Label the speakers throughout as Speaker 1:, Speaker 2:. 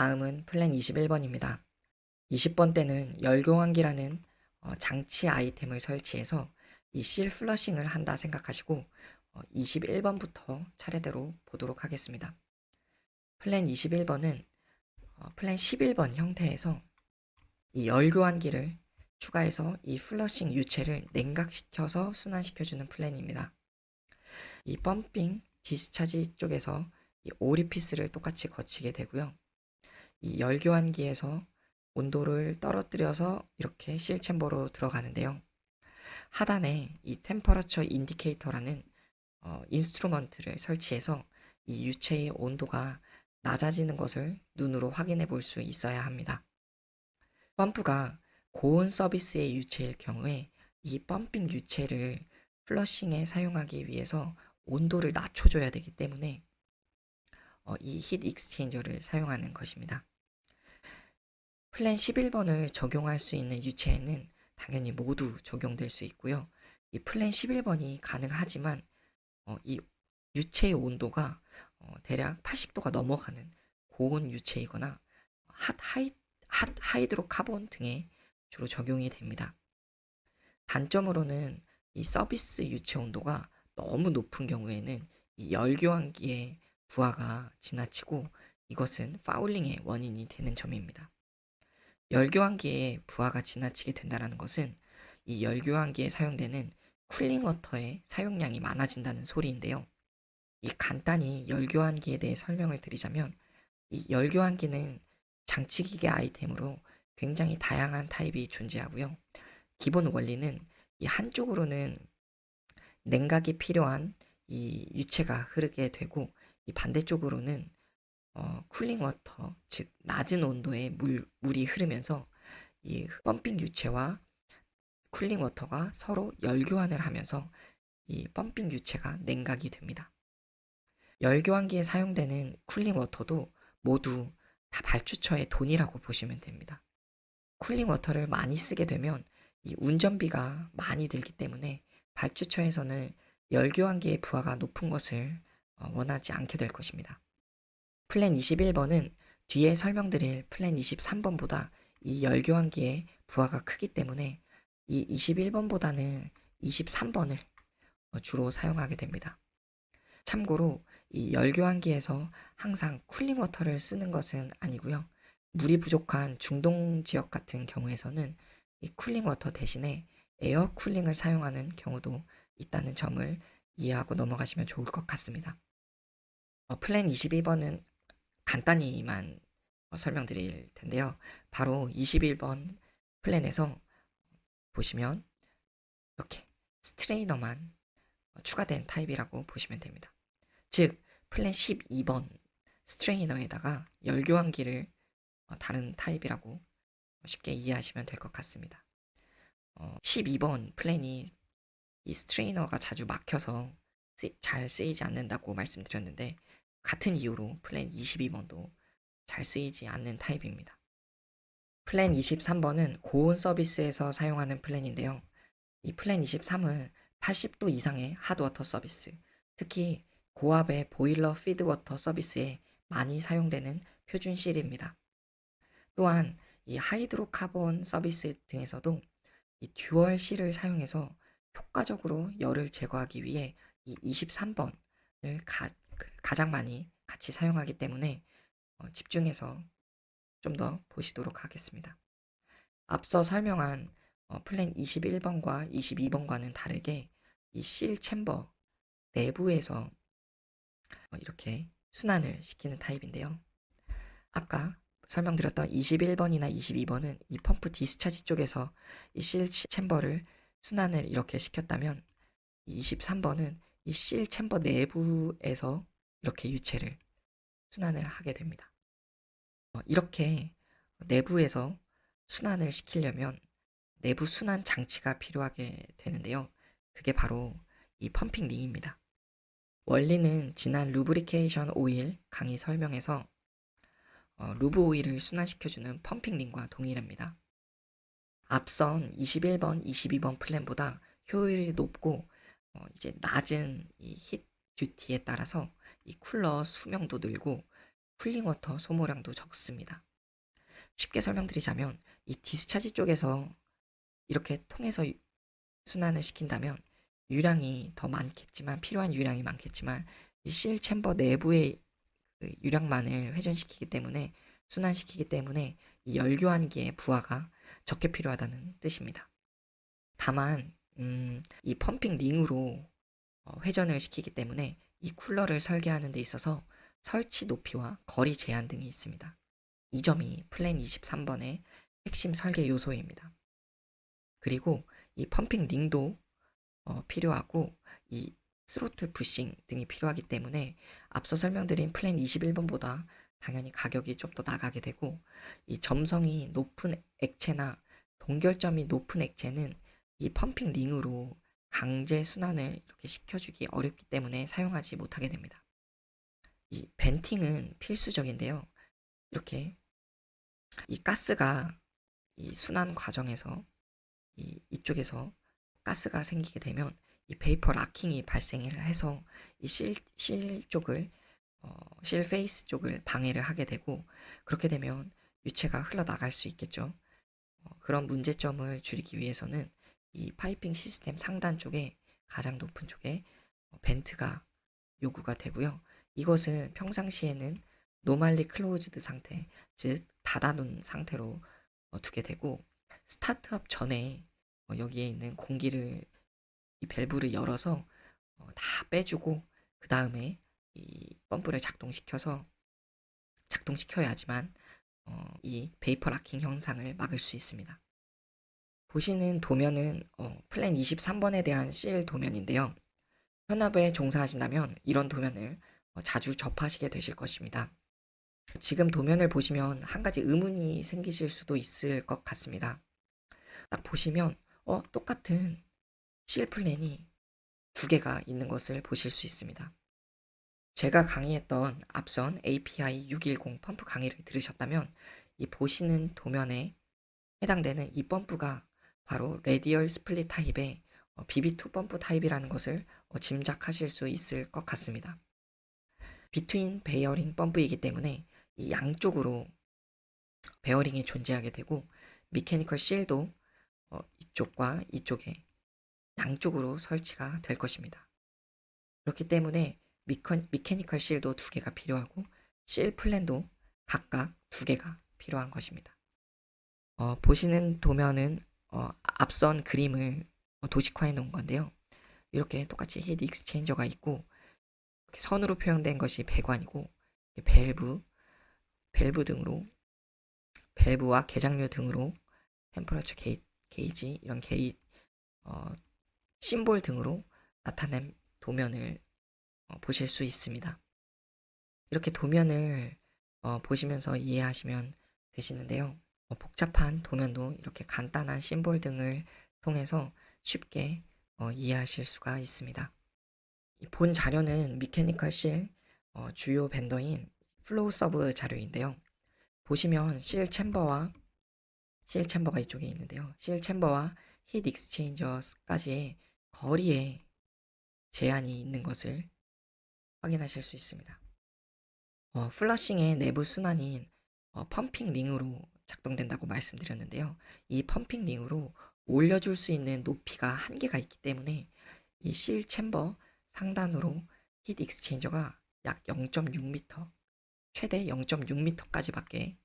Speaker 1: 다음은 플랜 21번입니다. 20번 때는 열교환기라는 장치 아이템을 설치해서 이 실 플러싱을 한다 생각하시고 21번부터 차례대로 보도록 하겠습니다. 플랜 21번은 플랜 11번 형태에서 이 열교환기를 추가해서 이 플러싱 유체를 냉각시켜서 순환시켜주는 플랜입니다. 이 펌핑 디스차지 쪽에서 이 오리피스를 똑같이 거치게 되고요. 이 열교환기에서 온도를 떨어뜨려서 이렇게 실 챔버로 들어가는데요. 하단에 이 템퍼러처 인디케이터라는 인스트루먼트를 설치해서 이 유체의 온도가 낮아지는 것을 눈으로 확인해 볼 수 있어야 합니다. 펌프가 고온 서비스의 유체일 경우에 이 펌핑 유체를 플러싱에 사용하기 위해서 온도를 낮춰줘야 되기 때문에 이 힛 익스체인저를 사용하는 것입니다. 플랜 11번을 적용할 수 있는 유체에는 당연히 모두 적용될 수 있고요. 이 플랜 11번이 가능하지만 이 유체의 온도가 대략 80도가 넘어가는 고온 유체이거나 핫 하이드로 카본 등에 주로 적용이 됩니다. 단점으로는 이 서비스 유체 온도가 너무 높은 경우에는 이 열교환기의 부하가 지나치고 이것은 파울링의 원인이 되는 점입니다. 열교환기의 부하가 지나치게 된다는 것은 이 열교환기에 사용되는 쿨링 워터의 사용량이 많아진다는 소리인데요. 이 간단히 열교환기에 대해 설명을 드리자면 이 열교환기는 장치기계 아이템으로 굉장히 다양한 타입이 존재하고요. 기본 원리는 이 한쪽으로는 냉각이 필요한 이 유체가 흐르게 되고 이 반대쪽으로는 쿨링 워터, 즉 낮은 온도의 물이 흐르면서 이 펌핑 유체와 쿨링 워터가 서로 열교환을 하면서 이 펌핑 유체가 냉각이 됩니다. 열교환기에 사용되는 쿨링 워터도 모두 다 발주처의 돈이라고 보시면 됩니다. 쿨링 워터를 많이 쓰게 되면 이 운전비가 많이 들기 때문에 발주처에서는 열교환기의 부하가 높은 것을 원하지 않게 될 것입니다. 플랜 21번은 뒤에 설명드릴 플랜 23번보다 이 열교환기의 부하가 크기 때문에 이 21번보다는 23번을 주로 사용하게 됩니다. 참고로 이 열교환기에서 항상 쿨링 워터를 쓰는 것은 아니고요. 물이 부족한 중동 지역 같은 경우에서는 이 쿨링 워터 대신에 에어 쿨링을 사용하는 경우도 있다는 점을 이해하고 넘어가시면 좋을 것 같습니다. 플랜 22번은 간단히만 설명드릴 텐데요. 바로 21번 플랜에서 보시면 이렇게 스트레이너만 추가된 타입이라고 보시면 됩니다. 즉 플랜 12번 스트레이너에다가 열교환기를 다른 타입이라고 쉽게 이해하시면 될 것 같습니다. 12번 플랜이 이 스트레이너가 자주 막혀서 잘 쓰이지 않는다고 말씀드렸는데 같은 이유로 플랜 22번도 잘 쓰이지 않는 타입입니다. 플랜 23번은 고온 서비스에서 사용하는 플랜인데요. 이 플랜 23은 80도 이상의 핫워터 서비스, 특히 고압의 보일러 피드워터 서비스에 많이 사용되는 표준실입니다. 또한 이 하이드로카본 서비스 등에서도 이 듀얼 실을 사용해서 효과적으로 열을 제거하기 위해 이 23번을 가장 많이 같이 사용하기 때문에 집중해서 좀 더 보시도록 하겠습니다. 앞서 설명한 플랜 21번과 22번과는 다르게 이 실 챔버 내부에서 이렇게 순환을 시키는 타입인데요. 아까 설명드렸던 21번이나 22번은 이 펌프 디스차지 쪽에서 이 실 챔버를 순환을 이렇게 시켰다면 23번은 이 실 챔버 내부에서 이렇게 유체를 순환을 하게 됩니다. 이렇게 내부에서 순환을 시키려면 내부 순환 장치가 필요하게 되는데요. 그게 바로 이 펌핑 링입니다. 원리는 지난 루브리케이션 오일 강의 설명에서 루브 오일을 순환시켜주는 펌핑 링과 동일합니다. 앞선 21번, 22번 플랜보다 효율이 높고 이제 낮은 이 힛 듀티에 따라서 이 쿨러 수명도 늘고 쿨링워터 소모량도 적습니다. 쉽게 설명드리자면 이 디스차지 쪽에서 이렇게 통해서 순환을 시킨다면 유량이 더 많겠지만, 필요한 유량이 많겠지만, 이 실 챔버 내부의 그 유량만을 회전시키기 때문에, 순환시키기 때문에 이 열교환기의 부하가 적게 필요하다는 뜻입니다. 다만 이 펌핑 링으로 회전을 시키기 때문에 이 쿨러를 설계하는 데 있어서 설치 높이와 거리 제한 등이 있습니다. 이 점이 플랜 23번의 핵심 설계 요소입니다. 그리고 이 펌핑 링도 필요하고 이 스로틀 부싱 등이 필요하기 때문에 앞서 설명드린 플랜 21번보다 당연히 가격이 좀 더 나가게 되고, 이 점성이 높은 액체나 동결점이 높은 액체는 이 펌핑 링으로 강제 순환을 이렇게 시켜주기 어렵기 때문에 사용하지 못하게 됩니다. 이 벤팅은 필수적인데요. 이렇게 이 가스가 이 순환 과정에서 이쪽에서 가스가 생기게 되면 이 베이퍼 락킹이 발생을 해서 이 실 쪽을 실 페이스 쪽을 방해를 하게 되고, 그렇게 되면 유체가 흘러나갈 수 있겠죠. 그런 문제점을 줄이기 위해서는 이 파이핑 시스템 상단 쪽에, 가장 높은 쪽에 벤트가 요구가 되고요. 이것은 평상시에는 노멀리 클로즈드 상태, 즉 닫아놓은 상태로 두게 되고, 스타트업 전에 여기에 있는 공기를, 이 밸브를 열어서 다 빼주고 그 다음에 이 펌프를 작동시켜야지만 이 베이퍼 락킹 현상을 막을 수 있습니다. 보시는 도면은 플랜 23번에 대한 실 도면인데요. 현업에 종사하신다면 이런 도면을 자주 접하시게 되실 것입니다. 지금 도면을 보시면 한 가지 의문이 생기실 수도 있을 것 같습니다. 딱 보시면 똑같은 실 플랜이 두 개가 있는 것을 보실 수 있습니다. 제가 강의했던 앞선 API 610 펌프 강의를 들으셨다면 이 보시는 도면에 해당되는 이 펌프가 바로 레디얼 스플릿 타입의 BB2 펌프 타입이라는 것을 짐작하실 수 있을 것 같습니다. 비트윈 베어링 펌프이기 때문에 이 양쪽으로 베어링이 존재하게 되고, 미케니컬 실도 이쪽과 이쪽에 양쪽으로 설치가 될 것입니다. 그렇기 때문에 미케니컬 실도 두 개가 필요하고 실 플랜도 각각 두 개가 필요한 것입니다. 보시는 도면은 앞선 그림을 도식화해 놓은 건데요. 이렇게 똑같이 히트 익스체인저가 있고, 이렇게 선으로 표현된 것이 배관이고, 밸브 등으로, 밸브와 개장류 등으로 템퍼러처 게이지, 이런 심볼 등으로 나타낸 도면을 보실 수 있습니다. 이렇게 도면을 보시면서 이해하시면 되시는데요. 복잡한 도면도 이렇게 간단한 심볼 등을 통해서 쉽게 이해하실 수가 있습니다. 본 자료는 미케니컬 실 주요 벤더인 플로우 서브 자료인데요. 보시면 실 챔버가 이쪽에 있는데요. 실 챔버와 히트 익스체인저까지의 거리에 제한이 있는 것을 확인하실 수 있습니다. 플러싱의 내부 순환인 펌핑 링으로 작동된다고 말씀드렸는데요. 이 펌핑 링으로 올려줄 수 있는 높이가 한계가 있기 때문에 이 실 챔버 상단으로 히트 익스체인저가 약 0.6m, 최대 0.6m까지밖에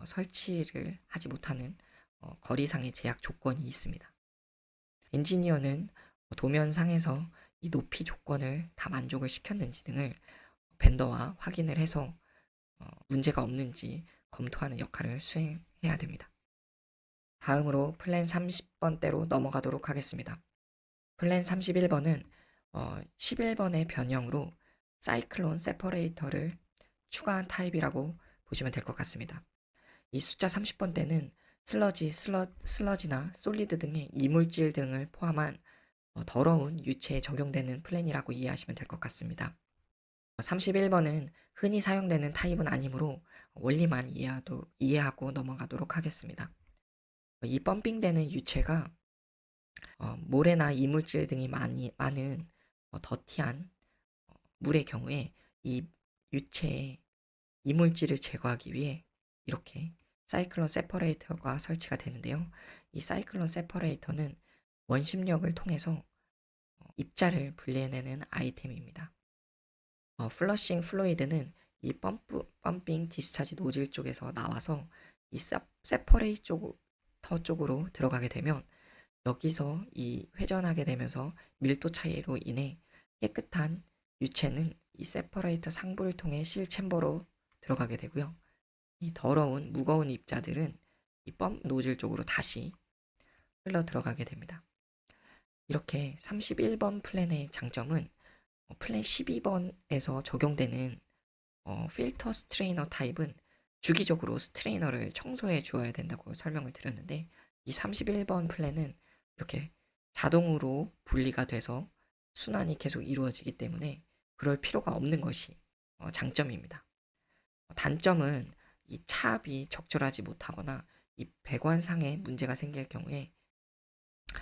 Speaker 1: 설치를 하지 못하는 거리상의 제약 조건이 있습니다. 엔지니어는 도면상에서 이 높이 조건을 다 만족을 시켰는지 등을 벤더와 확인을 해서 문제가 없는지 검토하는 역할을 수행해야 됩니다. 다음으로 플랜 30번대로 넘어가도록 하겠습니다. 플랜 31번은 11번의 변형으로 사이클론 세퍼레이터를 추가한 타입이라고 보시면 될 것 같습니다. 이 숫자 30번대는 슬러지나 솔리드 등의 이물질 등을 포함한 더러운 유체에 적용되는 플랜이라고 이해하시면 될 것 같습니다. 31번은 흔히 사용되는 타입은 아니므로 원리만 이해하고 넘어가도록 하겠습니다. 이 펌핑되는 유체가 모래나 이물질 등이 많은 더티한 물의 경우에 이 유체에 이물질을 제거하기 위해 이렇게 사이클론 세퍼레이터가 설치가 되는데요. 이 사이클론 세퍼레이터는 원심력을 통해서 입자를 분리해내는 아이템입니다. 플러싱 플루이드는 이 펌핑 디스차지 노즐 쪽에서 나와서 이 세퍼레이터 쪽으로 들어가게 되면 여기서 이 회전하게 되면서 밀도 차이로 인해 깨끗한 유체는 이 세퍼레이터 상부를 통해 실 챔버로 들어가게 되고요. 이 더러운 무거운 입자들은 이 펌 노즐 쪽으로 다시 흘러 들어가게 됩니다. 이렇게 31번 플랜의 장점은 플랜 12번에서 적용되는 필터 스트레이너 타입은 주기적으로 스트레이너를 청소해 주어야 된다고 설명을 드렸는데 이 31번 플랜은 이렇게 자동으로 분리가 돼서 순환이 계속 이루어지기 때문에 그럴 필요가 없는 것이 장점입니다. 단점은 이 차압이 적절하지 못하거나 이 배관상에 문제가 생길 경우에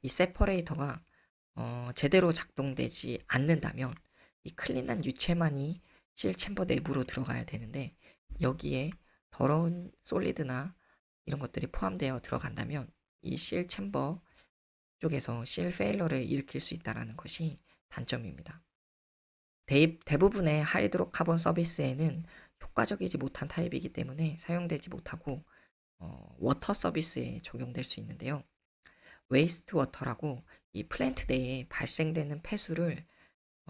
Speaker 1: 이 세퍼레이터가 제대로 작동되지 않는다면 이 클린한 유체만이 실 챔버 내부로 들어가야 되는데 여기에 더러운 솔리드나 이런 것들이 포함되어 들어간다면 이 실 챔버 쪽에서 실 페일러를 일으킬 수 있다는 것이 단점입니다. 대부분의 하이드로카본 서비스에는 효과적이지 못한 타입이기 때문에 사용되지 못하고 워터 서비스에 적용될 수 있는데요. 웨이스트 워터라고 이 플랜트 내에 발생되는 폐수를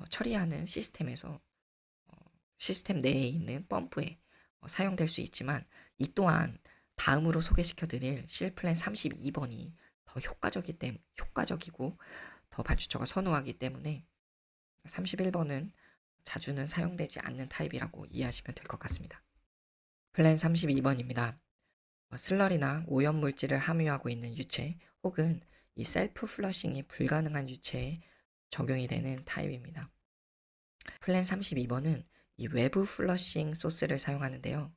Speaker 1: 처리하는 시스템에서 시스템 내에 있는 펌프에 사용될 수 있지만 이 또한 다음으로 소개시켜 드릴 실플랜 32번이 더 효과적이고 더 발주처가 선호하기 때문에 31번은 자주는 사용되지 않는 타입이라고 이해하시면 될 것 같습니다. 플랜 32번입니다. 슬러리나 오염물질을 함유하고 있는 유체 혹은 이 셀프 플러싱이 불가능한 유체에 적용이 되는 타입입니다. 플랜 32번은 이 외부 플러싱 소스를 사용하는데요.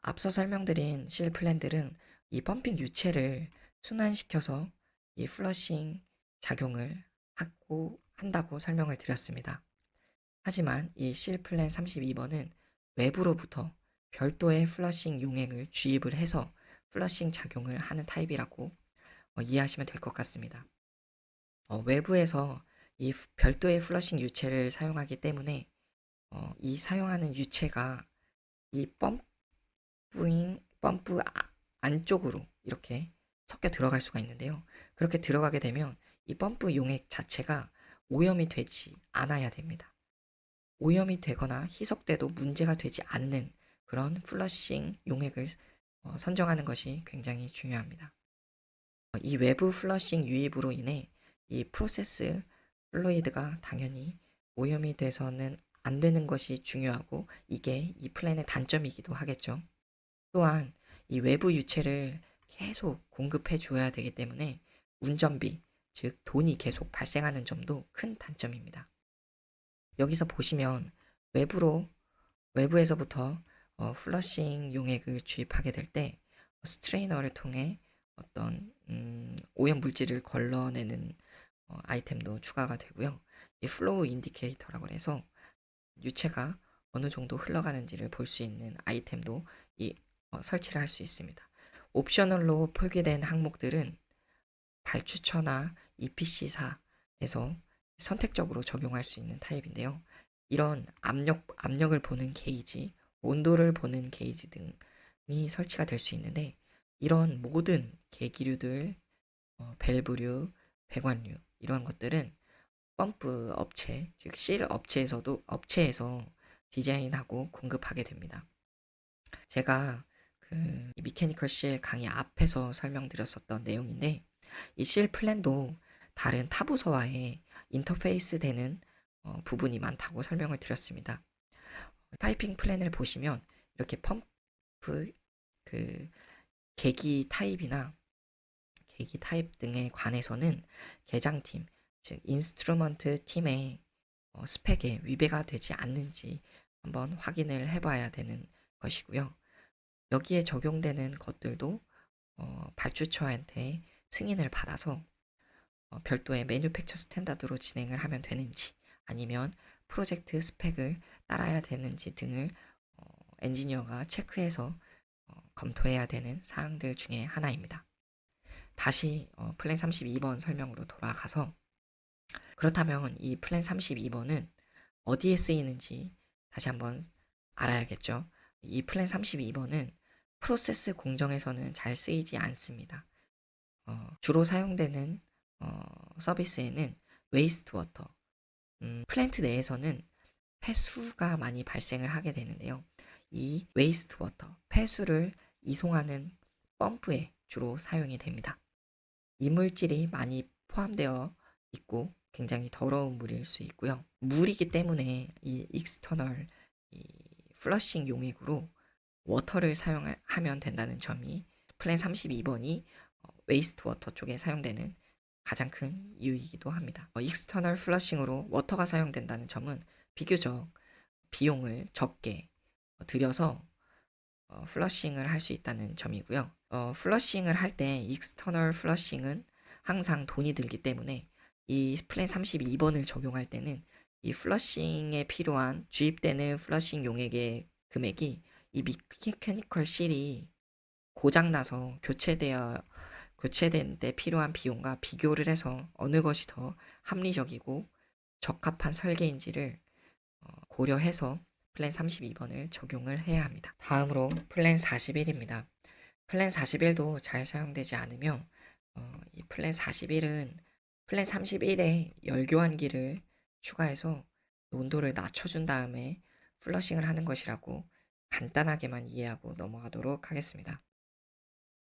Speaker 1: 앞서 설명드린 실 플랜들은 이 펌핑 유체를 순환시켜서 이 플러싱 작용을 한다고 설명을 드렸습니다. 하지만 이 실 플랜 32번은 외부로부터 별도의 플러싱 용액을 주입을 해서 플러싱 작용을 하는 타입이라고 이해하시면 될 것 같습니다. 외부에서 이 별도의 플러싱 유체를 사용하기 때문에 이 사용하는 유체가 이 펌프 안쪽으로 이렇게 섞여 들어갈 수가 있는데요. 그렇게 들어가게 되면 이 펌프 용액 자체가 오염이 되지 않아야 됩니다. 오염이 되거나 희석돼도 문제가 되지 않는 그런 플러싱 용액을 선정하는 것이 굉장히 중요합니다. 이 외부 플러싱 유입으로 인해 이 프로세스 플루이드가 당연히 오염이 돼서는 안 되는 것이 중요하고 이게 이 플랜의 단점이기도 하겠죠. 또한 이 외부 유체를 계속 공급해 주어야 되기 때문에 운전비, 즉 돈이 계속 발생하는 점도 큰 단점입니다. 여기서 보시면 외부에서부터 플러싱 용액을 주입하게 될 때 스트레이너를 통해 어떤 오염 물질을 걸러내는 아이템도 추가가 되고요. 이 플로우 인디케이터라고 해서 유체가 어느 정도 흘러가는지를 볼 수 있는 아이템도 설치를 할 수 있습니다. 옵셔널로 표기된 항목들은 발주처나 EPC사에서 선택적으로 적용할 수 있는 타입인데요. 이런 압력을 보는 게이지, 온도를 보는 게이지 등이 설치가 될 수 있는데 이런 모든 계기류들, 밸브류, 배관류 이런 것들은 펌프 업체, 즉 실 업체에서 디자인하고 공급하게 됩니다. 제가 그 미케니컬 실 강의 앞에서 설명드렸었던 내용인데 이 실 플랜도 다른 타 부서와의 인터페이스 되는 부분이 많다고 설명을 드렸습니다. 파이핑 플랜을 보시면 이렇게 펌프 그 계기 타입 등에 관해서는 개장팀, 즉 인스트루먼트 팀의 스펙에 위배가 되지 않는지 한번 확인을 해봐야 되는 것이고요. 여기에 적용되는 것들도 발주처한테 승인을 받아서 별도의 매뉴팩처 스탠다드로 진행을 하면 되는지 아니면 프로젝트 스펙을 따라야 되는지 등을 엔지니어가 체크해서 검토해야 되는 사항들 중에 하나입니다. 다시 플랜 32번 설명으로 돌아가서, 그렇다면 이 플랜 32번은 어디에 쓰이는지 다시 한번 알아야겠죠. 이 플랜 32번은 프로세스 공정에서는 잘 쓰이지 않습니다. 주로 사용되는 서비스에는 웨이스트 워터, 플랜트 내에서는 폐수가 많이 발생을 하게 되는데요. 이 웨이스트 워터, 폐수를 이송하는 펌프에 주로 사용이 됩니다. 이물질이 많이 포함되어 있고 굉장히 더러운 물일 수 있고요. 물이기 때문에 이 익스터널 플러싱 용액으로 워터를 사용하면 된다는 점이 플랜 32번이 웨이스트 워터 쪽에 사용되는 가장 큰 이유이기도 합니다. 익스터널 플러싱으로 워터가 사용된다는 점은 비교적 비용을 적게 들여서 플러싱을 할 수 있다는 점이고요. 플러싱을 할 때 익스터널 플러싱은 항상 돈이 들기 때문에 이 플랜 32번을 적용할 때는 이 플러싱에 필요한 주입되는 플러싱 용액의 금액이 이 미케니컬 실이 고장나서 교체된 데 필요한 비용과 비교를 해서 어느 것이 더 합리적이고 적합한 설계인지를 고려해서 플랜 32번을 적용을 해야 합니다. 다음으로 플랜 41입니다. 플랜 41도 잘 사용되지 않으며 이 플랜 41은 플랜 31에 열교환기를 추가해서 온도를 낮춰준 다음에 플러싱을 하는 것이라고 간단하게만 이해하고 넘어가도록 하겠습니다.